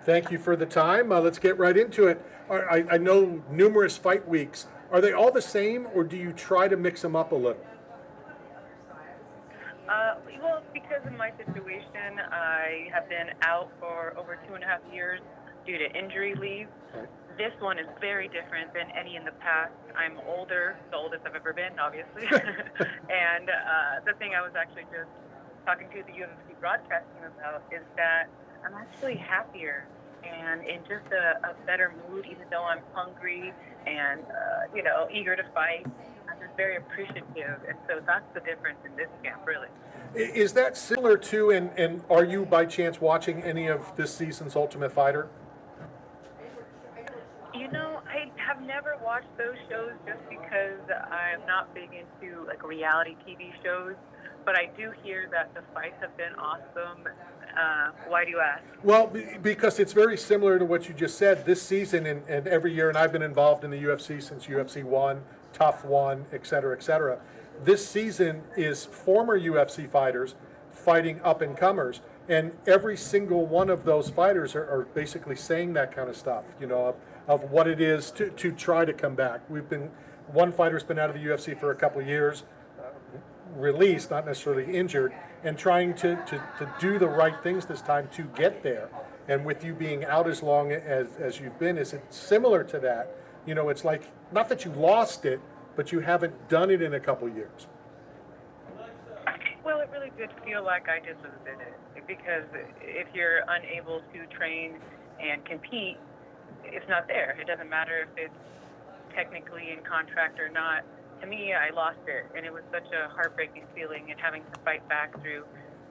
Thank you for the time. Let's get right into it. I know numerous fight weeks. Are they all the same, or do you try to mix them up a little? Well, because of my situation, I have been out for over 2.5 years due to injury leave. Right. This one is very different than any in the past. I'm older, the oldest I've ever been, obviously. And the thing I was actually just talking to the UFC broadcasting about is that I'm actually happier and in just a better mood, even though I'm hungry and, eager to fight. I'm just very appreciative. And so that's the difference in this camp, really. Is that similar to, and are you by chance watching any of this season's Ultimate Fighter? I have never watched those shows just because I'm not big into like reality TV shows, but I do hear that the fights have been awesome. Why do you ask? Well, because it's very similar to what you just said. This season and every year, and I've been involved in the UFC since UFC 1, Tough 1, et cetera, et cetera. This season is former UFC fighters fighting up-and-comers, and every single one of those fighters are basically saying that kind of stuff, of what it is to try to come back. One fighter's been out of the UFC for a couple of years, released, not necessarily injured, and trying to do the right things this time to get there. And with you being out as long as you've been, is it similar to that? It's like, not that you lost it, but you haven't done it in a couple of years. Well, it really did feel like I just losing it because if you're unable to train and compete, it's not there. It doesn't matter if it's technically in contract or not. To me, I lost it, and it was such a heartbreaking feeling and having to fight back through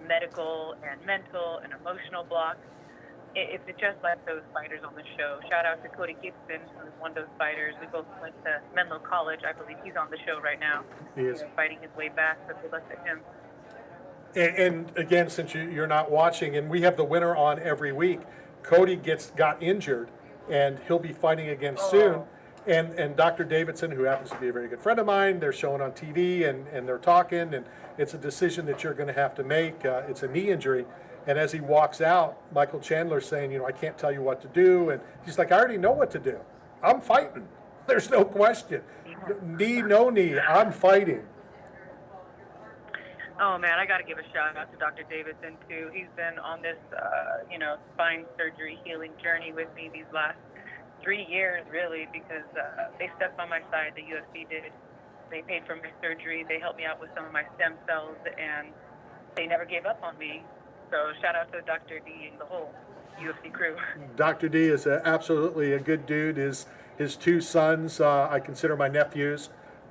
medical and mental and emotional blocks. It's just like those fighters on the show. Shout out to Cody Gibson, who's one of those fighters. We both went to Menlo College. I believe he's on the show right now. He is. Fighting his way back, so good luck to him. And again, since you're not watching, and we have the winner on every week, Cody got injured, and he'll be fighting again soon. And Dr. Davidson, who happens to be a very good friend of mine, they're showing on TV and they're talking, and it's a decision that you're going to have to make. It's a knee injury. And as he walks out, Michael Chandler's saying, I can't tell you what to do. And he's like, I already know what to do. I'm fighting. There's no question. Knee, no knee, I'm fighting. Oh, man, I got to give a shout out to Dr. Davidson, too. He's been on this, spine surgery healing journey with me these last 3 years, really, because they stepped by my side, the UFC did. They paid for my surgery. They helped me out with some of my stem cells, and they never gave up on me. So shout out to Dr. D and the whole UFC crew. Dr. D is absolutely a good dude. His two sons, I consider my nephews.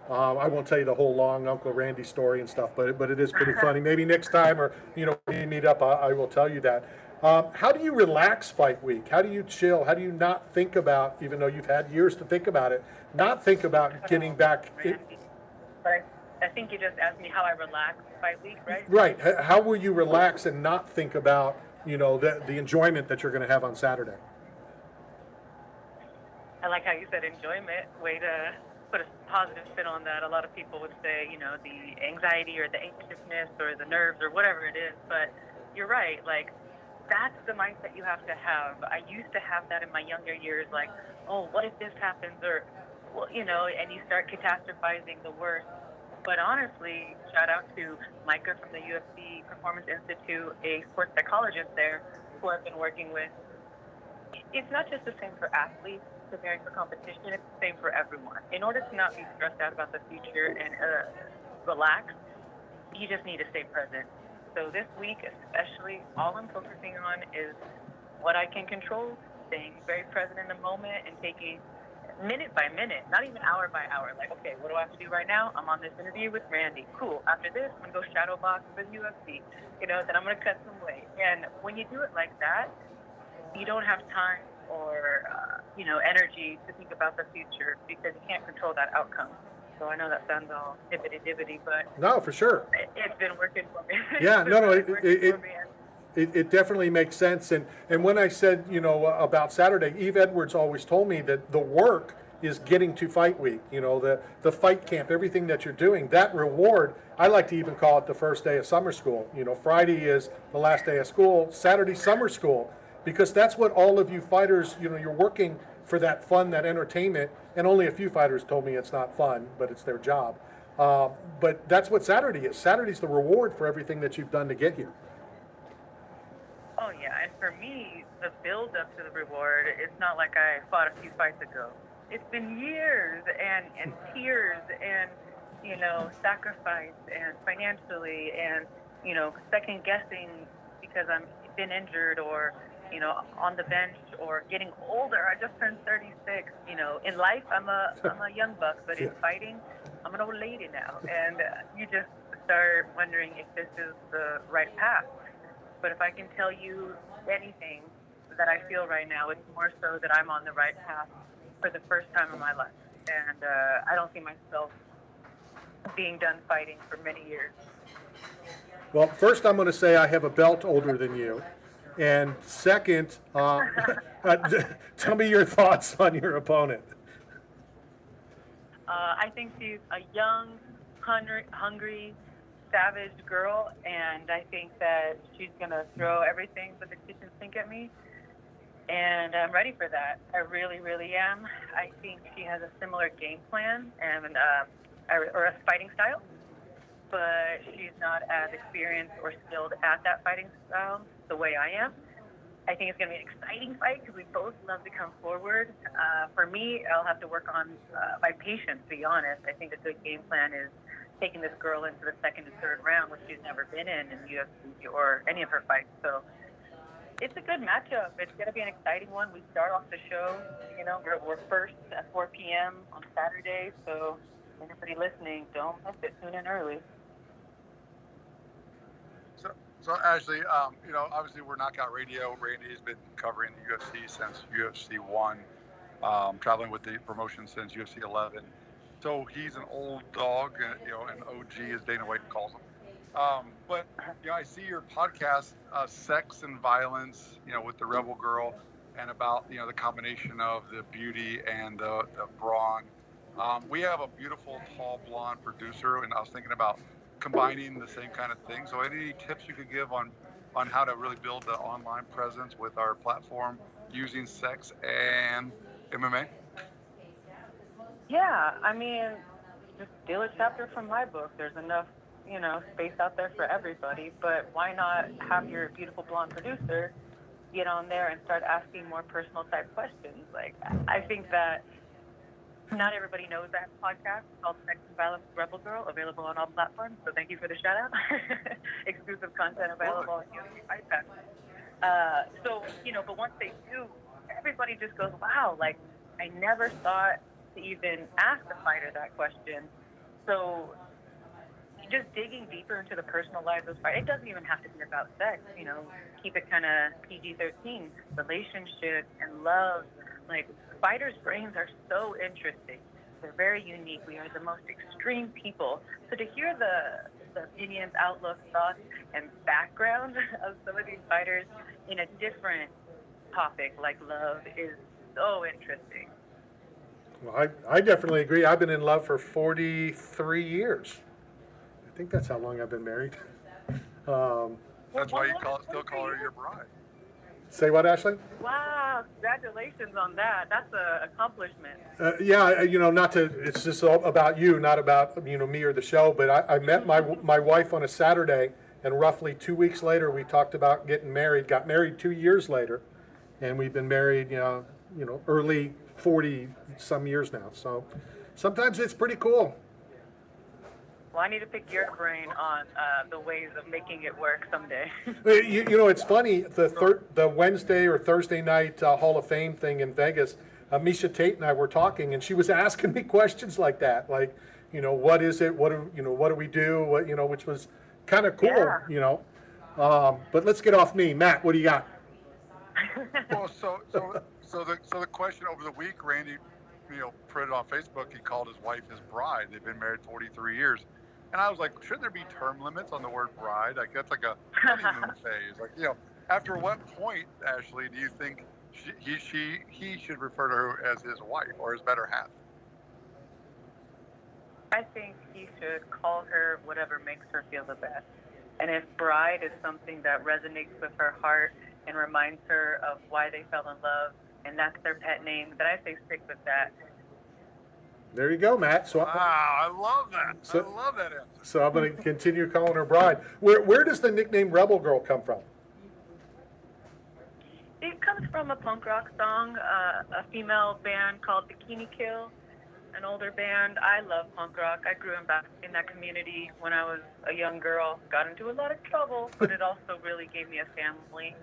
I won't tell you the whole long Uncle Randy story and stuff, but it is pretty funny. Maybe next time, or when we meet up, I will tell you that. How do you relax fight week? How do you chill? How do you not think about, even though you've had years to think about it, not think about getting back? But I think you just asked me how I relax fight week, right? Right. How will you relax and not think about, the enjoyment that you're going to have on Saturday? I like how you said enjoyment. Way to put a positive spin on that. A lot of people would say, the anxiety or the anxiousness or the nerves or whatever it is. But you're right. Like, that's the mindset you have to have. I used to have that in my younger years, like, oh, what if this happens? Or, and you start catastrophizing the worst. But honestly, shout out to Micah from the UFC Performance Institute, a sports psychologist there who I've been working with. It's not just the same for athletes preparing for competition, it's the same for everyone. In order to not be stressed out about the future and relax, you just need to stay present. So this week especially, all I'm focusing on is what I can control, staying very present in the moment and taking minute by minute, not even hour by hour. Like, okay, what do I have to do right now? I'm on this interview with Randy. Cool. After this, I'm going to go shadow box with UFC. Then I'm going to cut some weight. And when you do it like that, you don't have time or, energy to think about the future because you can't control that outcome. So I know that sounds all hibbity-dibbity, but No, for sure. It's been working for me. Yeah, no, it definitely makes sense. And when I said, about Saturday, Eve Edwards always told me that the work is getting to fight week, the fight camp, everything that you're doing, that reward, I like to even call it the first day of summer school. Friday is the last day of school, Saturday summer school. because that's what all of you fighters, you're working for that fun, that entertainment, and only a few fighters told me it's not fun, but it's their job. But that's what Saturday is. Saturday's the reward for everything that you've done to get here. Oh yeah, and for me, the build up to the reward, it's not like I fought a few fights ago. It's been years and tears and, sacrifice and financially and, second guessing because I'm been injured or, on the bench or getting older. I just turned 36. In life, I'm a young buck, but in fighting, I'm an old lady now. And you just start wondering if this is the right path. But if I can tell you anything that I feel right now, it's more so that I'm on the right path for the first time in my life. And I don't see myself being done fighting for many years. Well, first I'm going to say I have a belt older than you. And second, tell me your thoughts on your opponent. I think she's a young, hungry, savage girl, and I think that she's going to throw everything but the kitchen sink at me. And I'm ready for that. I really, really am. I think she has a similar game plan and or a fighting style, but she's not as experienced or skilled at that fighting style the way I am. I think it's going to be an exciting fight because we both love to come forward. For me, I'll have to work on my patience, to be honest. I think a good game plan is taking this girl into the second and third round, which she's never been in UFC or any of her fights. So it's a good matchup. It's going to be an exciting one. We start off the show, we're first at 4 p.m. on Saturday. So anybody listening, don't miss it. Tune in early. So Ashley, obviously we're Knockout Radio. Randy's been covering the UFC since UFC 1, traveling with the promotion since UFC 11. So he's an old dog, an OG, as Dana White calls him. But I see your podcast, Sex and Violence, with the Rebel Girl, and about the combination of the beauty and the brawn. We have a beautiful, tall, blonde producer, and I was thinking about combining the same kind of thing. So any tips you could give on how to really build the online presence with our platform using sex and MMA? Yeah, I mean, just steal a chapter from my book. There's enough, space out there for everybody. But why not have your beautiful blonde producer get on there and start asking more personal type questions? Like, I think that not everybody knows that podcast. It's called Sex and Violence Rebel Girl, available on all platforms. So thank you for the shout out. Exclusive content available on UFC Fight Pass. But once they do, everybody just goes, wow, like, I never thought to even ask a fighter that question. So just digging deeper into the personal lives of fighters, it doesn't even have to be about sex, keep it kind of PG-13, relationships and love. Like, fighters' brains are so interesting. They're very unique. We are the most extreme people. So to hear the opinions, outlooks, thoughts, and background of some of these fighters in a different topic like love is so interesting. Well, I definitely agree. I've been in love for 43 years. I think that's how long I've been married. That's why you still call her your bride. Say what, Ashley? Wow, congratulations on that. That's an accomplishment. It's just all about you, not about, me or the show, but I met my wife on a Saturday, and roughly 2 weeks later, we talked about getting married, got married 2 years later, and we've been married, early 40 some years now. So sometimes it's pretty cool. Well, I need to pick your brain on the ways of making it work someday. It's funny, the Wednesday or Thursday night Hall of Fame thing in Vegas, Misha Tate and I were talking, and she was asking me questions like that, like, what is it? What do we do? Which was kind of cool, Yeah. But let's get off me. Matt, what do you got? Well, so the question over the week, Randy, put it on Facebook. He called his wife his bride. They've been married 43 years. And I was like, shouldn't there be term limits on the word bride? Like, that's like a honeymoon phase. Like, after what point, Ashley, do you think he should refer to her as his wife or his better half? I think he should call her whatever makes her feel the best. And if bride is something that resonates with her heart and reminds her of why they fell in love, and that's their pet name, then I say stick with that. There you go, Matt. So, Wow, I love that. So- I love that answer. so I'm going to continue calling her Bride. Where does the nickname Rebel Girl come from? It comes from a punk rock song, a female band called Bikini Kill, an older band. I love punk rock. I grew up in that community when I was a young girl. Got into a lot of trouble, but it also really gave me a family.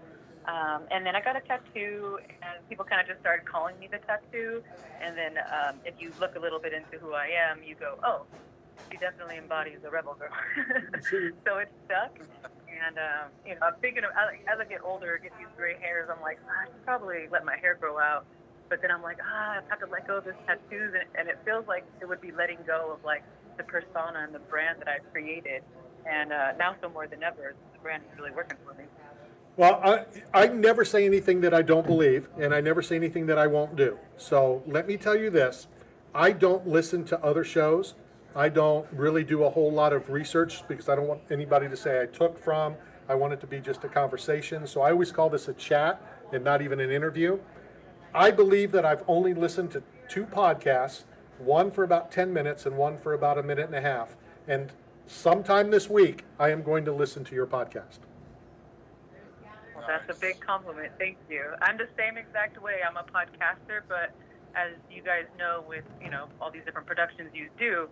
And then I got a tattoo, and people kind of just started calling me the tattoo. And then if you look a little bit into who I am, you go, oh, she definitely embodies the rebel girl. So it stuck. And, I'm thinking of, as I get older, get these gray hairs, I'm like, I should probably let my hair grow out. But then I'm like, I have to let go of this tattoos. And it feels like it would be letting go of, like, the persona and the brand that I created. And now, so more than ever, the brand is really working for me. Well, I never say anything that I don't believe, and I never say anything that I won't do. So let me tell you this. I don't listen to other shows. I don't really do a whole lot of research because I don't want anybody to say I took from. I want it to be just a conversation. So I always call this a chat and not even an interview. I believe that I've only listened to 2 podcasts, one for about 10 minutes and one for about a minute and a half. And sometime this week, I am going to listen to your podcast. Well, that's a big compliment. Thank you. I'm the same exact way. I'm a podcaster, but as you guys know, with all these different productions you do,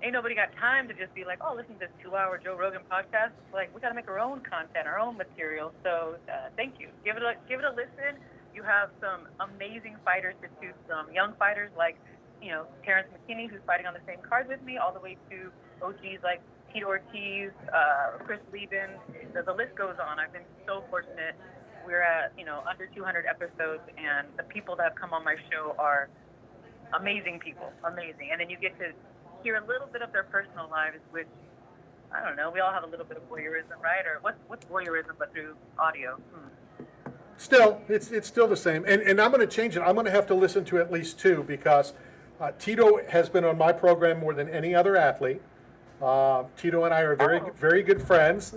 ain't nobody got time to just be like, oh, listen to this 2-hour Joe Rogan podcast. It's like, we got to make our own content, our own material. So thank you. Give it a listen. You have some amazing fighters to choose from. Young fighters like, Terrence McKinney, who's fighting on the same card with me, all the way to OGs like Tito Ortiz, Chris Lieben. The list goes on. I've been so fortunate. We're at, under 200 episodes, and the people that have come on my show are amazing people, amazing. And then you get to hear a little bit of their personal lives, which, I don't know, we all have a little bit of voyeurism, right? Or what's voyeurism but through audio? Still, it's still the same. And I'm going to change it. I'm going to have to listen to at least 2 because Tito has been on my program more than any other athlete. Tito and I are very good friends.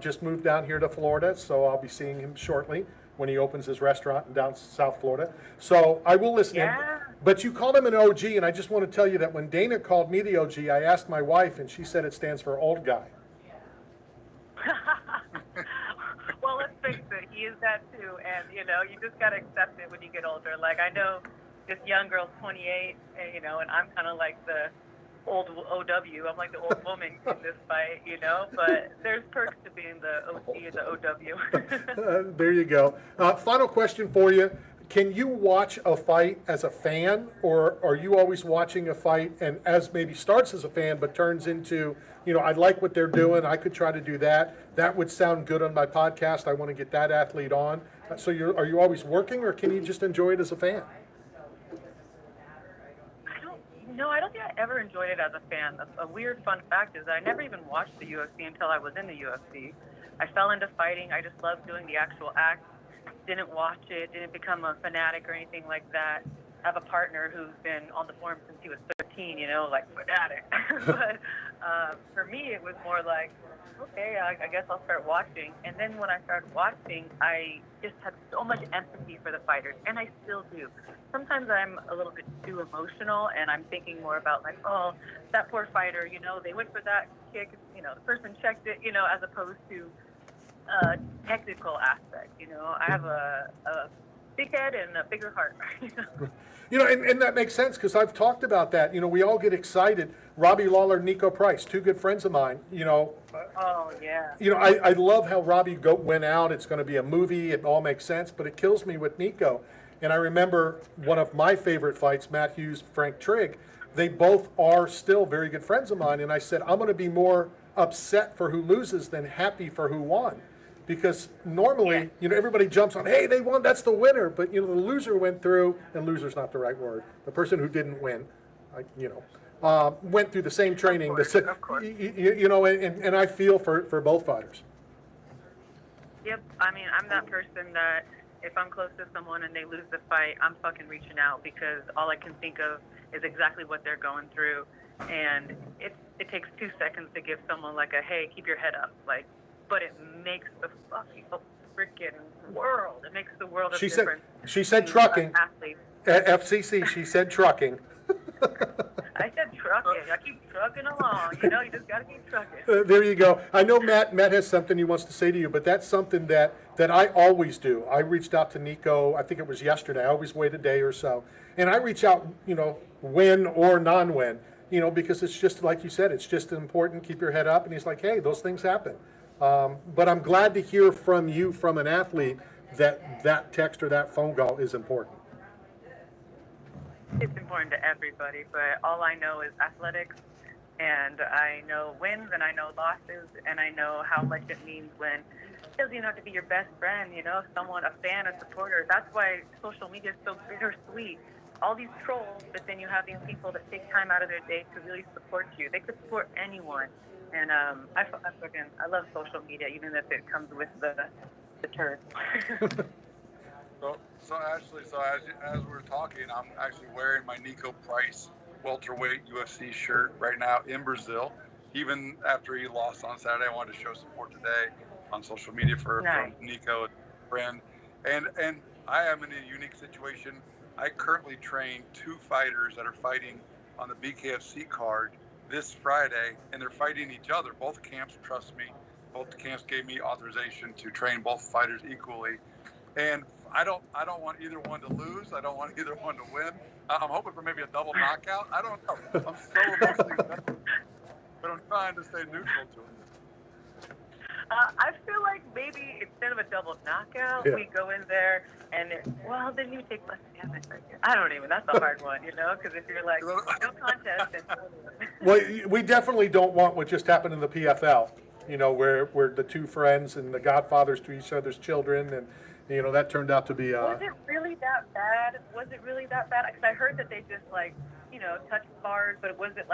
Just moved down here to Florida, so I'll be seeing him shortly when he opens his restaurant in down South Florida. So I will listen in. But you called him an OG, and I just want to tell you that when Dana called me the OG, I asked my wife, and she said it stands for old guy. Well, let's face it, he is that too, and you just gotta accept it when you get older. Like, I know this young girl's 28, and I'm kind of like the old OW. I'm like the old woman in this fight, but there's perks to being the OG and the OW. There you go. Final question for you. Can you watch a fight as a fan, or are you always watching a fight and as maybe starts as a fan but turns into, I like what they're doing, I could try to do that. That would sound good on my podcast. I want to get that athlete on. So are you always working, or can you just enjoy it as a fan? I don't think I ever enjoyed it as a fan. A weird fun fact is that I never even watched the UFC until I was in the UFC. I fell into fighting. I just loved doing the actual act. Didn't watch it, didn't become a fanatic or anything like that. I have a partner who's been on the forum since he was 13, like fanatic. But for me, it was more like, okay, I guess I'll start watching. And then when I started watching, I just had so much empathy for the fighters, and I still do. Sometimes I'm a little bit too emotional, and I'm thinking more about like, oh, that poor fighter, they went for that kick, the person checked it, as opposed to technical aspect. I have a big head and a bigger heart. And that makes sense because I've talked about that. We all get excited. Robbie Lawler, Nico Price, 2 good friends of mine. Oh yeah. I love how Robbie went out. It's going to be a movie. It all makes sense, but it kills me with Nico. And I remember one of my favorite fights, Matt Hughes, Frank Trigg. They both are still very good friends of mine. And I said, I'm going to be more upset for who loses than happy for who won. Because normally, everybody jumps on, hey, they won, that's the winner. But, the loser went through, and loser's not the right word. The person who didn't win, went through the same training. Of course. And I feel for both fighters. Yep. I mean, I'm that person that if I'm close to someone and they lose the fight, I'm fucking reaching out because all I can think of is exactly what they're going through. And it takes 2 seconds to give someone like a, hey, keep your head up. But it makes the fucking, freaking world. It makes the world of She said, difference. she said to trucking. athletes. At FCC, she said trucking. I said trucking. I keep trucking along. You know, you just got to keep trucking. There you go. I know Matt has something he wants to say to you, but that's something that I always do. I reached out to Nico, I think it was yesterday. I always wait a day or so. And I reach out, win or non-win, because it's just like you said, it's just important. Keep your head up. And he's like, hey, those things happen. But I'm glad to hear from you, from an athlete, that text or that phone call is important. It's important to everybody, but all I know is athletics, and I know wins and I know losses, and I know how much it means when it doesn't even have to be your best friend, someone, a fan, a supporter. That's why social media is so bittersweet. All these trolls, but then you have these people that take time out of their day to really support you. They could support anyone, and I love social media, even if it comes with the turd. So Ashley, as we're talking, I'm actually wearing my Nico Price welterweight UFC shirt right now in Brazil. Even after he lost on Saturday, I wanted to show support today on social media for Nico, a friend. And I am in a unique situation. I currently train 2 fighters that are fighting on the BKFC card this Friday, and they're fighting each other. Both camps trust me. Both camps gave me authorization to train both fighters equally. And I don't want either one to lose. I don't want either one to win. I'm hoping for maybe a double knockout. I don't know. I'm so emotionally invested, but I'm trying to stay neutral to it. I feel like maybe instead of a double knockout, we go in there and then you take less damage. I don't even. That's a hard one, because if you're like no contest. Well, we definitely don't want what just happened in the PFL. Where the 2 friends and the godfathers to each other's children, and that turned out to be. Was it really that bad? Because I heard that they just touched bars, but was it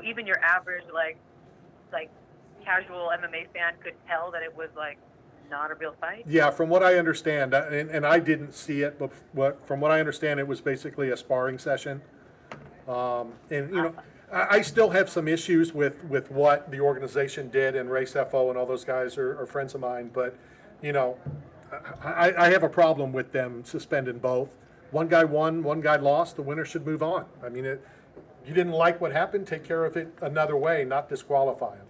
even your average like casual MMA fan could tell that it was not a real fight? Yeah, from what I understand, and I didn't see it, but from what I understand, it was basically a sparring session. I still have some issues with what the organization did, and Race FO and all those guys are friends of mine, but I have a problem with them suspending both. One guy won, one guy lost. The winner should move on. I mean, you didn't like what happened, take care of it another way, not disqualify him.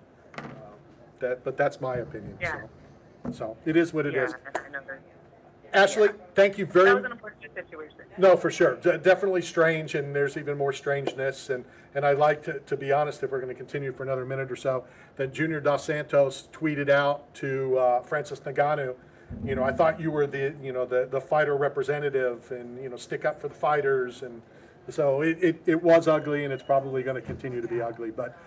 But that's my opinion. Yeah. So it is what it is. I know. Ashley, thank you very much. That was an unfortunate situation. No, for sure. Definitely strange, and there's even more strangeness. And I'd like to be honest, if we're going to continue for another minute or so, that Junior Dos Santos tweeted out to Francis Ngannou, I thought you were the fighter representative, and stick up for the fighters. And so it was ugly, and it's probably going to continue to be ugly. But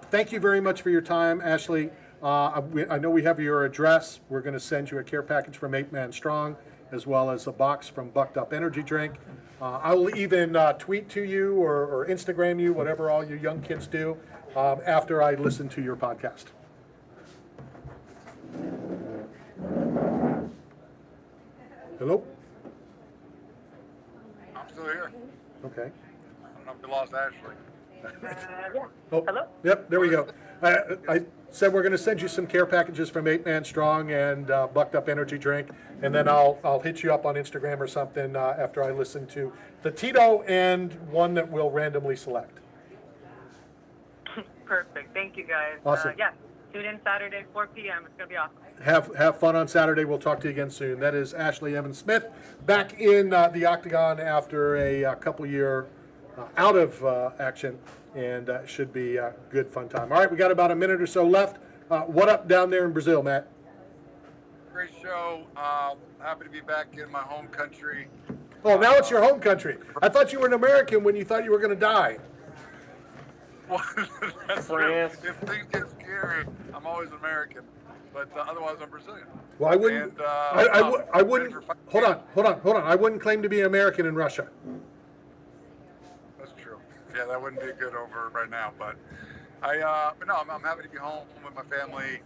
thank you very much for your time, Ashley. I know we have your address. We're going to send you a care package from 8 Man Strong, as well as a box from Bucked Up Energy Drink. I'll even tweet to you or Instagram you, whatever all you young kids do, after I listen to your podcast. Hello? I'm still here. Okay. I don't know if we lost Ashley. Yeah. Oh, Hello? Yep, there we go. I said we're going to send you some care packages from 8 Man Strong and Bucked Up Energy Drink, and then I'll hit you up on Instagram or something after I listen to the Tito and one that we'll randomly select. Perfect. Thank you, guys. Awesome. Tune in Saturday, 4 p.m. It's going to be awesome. Have fun on Saturday. We'll talk to you again soon. That is Ashley Evans-Smith back in the octagon after a couple year out of action, and should be a good fun time. All right, we got about a minute or so left. What up down there in Brazil, Matt? Great show. Happy to be back in my home country. Oh, now it's your home country. I thought you were an American when you thought you were going to die. Well, that's true. If things get scary, I'm always American, but otherwise I'm Brazilian. Well, I wouldn't. And, I wouldn't. Hold on. I wouldn't claim to be an American in Russia. That's true. Yeah, that wouldn't be good over right now. But no, I'm happy to be home with my family.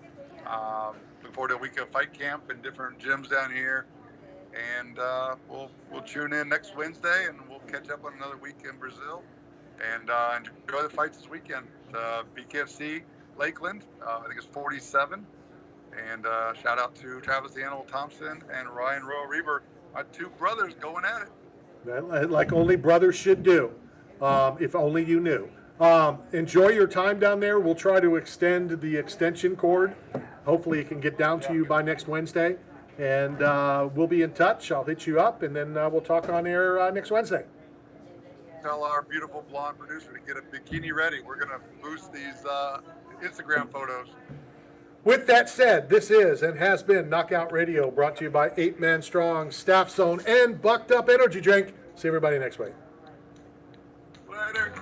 Looking forward to a week of fight camp in different gyms down here, and we'll tune in next Wednesday, and we'll catch up on another week in Brazil, and enjoy the fights this weekend. BKFC Lakeland, I think it's 47, And shout out to Travis the Animal Thompson and Ryan Royal Reber, my two brothers going at it. Like only brothers should do. If only you knew. Enjoy your time down there. We'll try to extend the extension cord. Hopefully it can get down to you by next Wednesday. And we'll be in touch. I'll hit you up, and then we'll talk on air next Wednesday. Tell our beautiful blonde producer to get a bikini ready. We're going to boost these Instagram photos. With that said, this is and has been Knockout Radio, brought to you by 8 Man Strong, Staff Zone, and Bucked Up Energy Drink. See everybody next week. Later.